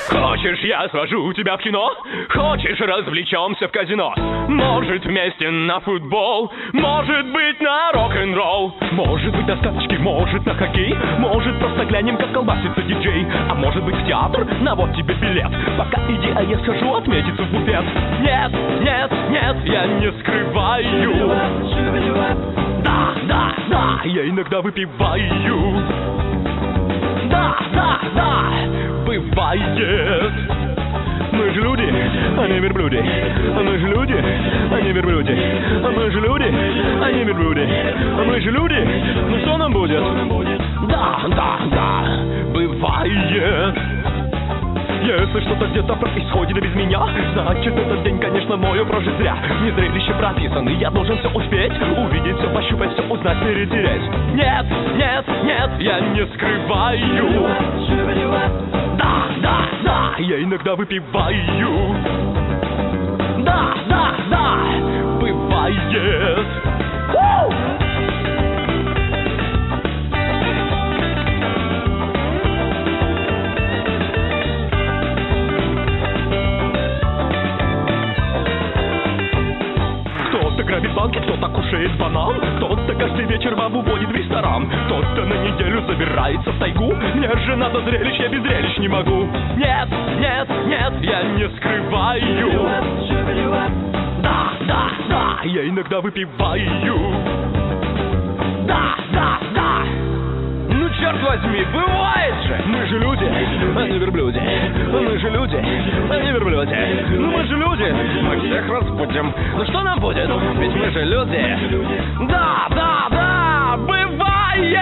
Хочешь, я свожу тебя в кино? Хочешь, развлечемся в казино? Может, вместе на футбол? Может быть, на рок-н-ролл? Может быть, до стачки, может, на хоккей? Может, просто глянем, как колбасится диджей? А может быть, в театр? На вот тебе билет. Пока иди, а я схожу отметиться в буфет. Нет, нет, нет, я не скрываю. Да, да, да, я иногда выпиваю. Да, да, да, бывает. Мы же люди, а не верблюды. Мы же люди, а не верблюды. Мы же люди, а не верблюды. Мы же люди, ну что нам будет? Да, да, да, бывает. Если что-то где-то происходит без меня, значит, этот день, конечно, мой прожит зря. Не зрелище прописаны, я должен все успеть, увидеть все, пощупать все, узнать, перетереть. Нет, нет, нет, я не скрываю. Да, да, да, я иногда выпиваю. Да, да, да, бывает. Кто-то грабит банки, кто-то кушает банан, кто-то каждый вечер бабу водит в ресторан, кто-то на неделю забирается в тайгу. Мне же надо зрелищ, я без зрелищ не могу. Нет, нет, нет, я не скрываю. Да, да, да, я иногда выпиваю. Да, да, да. Ну, черт возьми, бывает же! Мы же люди, а не верблюди. Мы же люди, а не верблюди. Ну, мы же люди, мы всех разбудим. Ну, что нам будет? Ведь мы же люди. Да, да, да, бывает!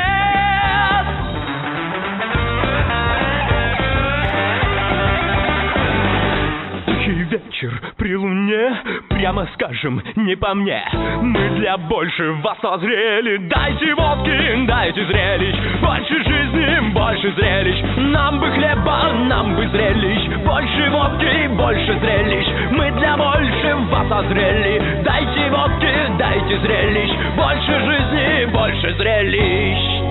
Тихий вечер при луне, прямо скажем, не по мне. Мы для большего созрели. Дайте водки, дайте зрелищ, больше жизни, больше зрелищ. Нам бы хлеба, нам бы зрелищ, больше водки, больше зрелищ. Мы для большего созрели. Дайте водки, дайте зрелищ, больше жизни, больше зрелищ.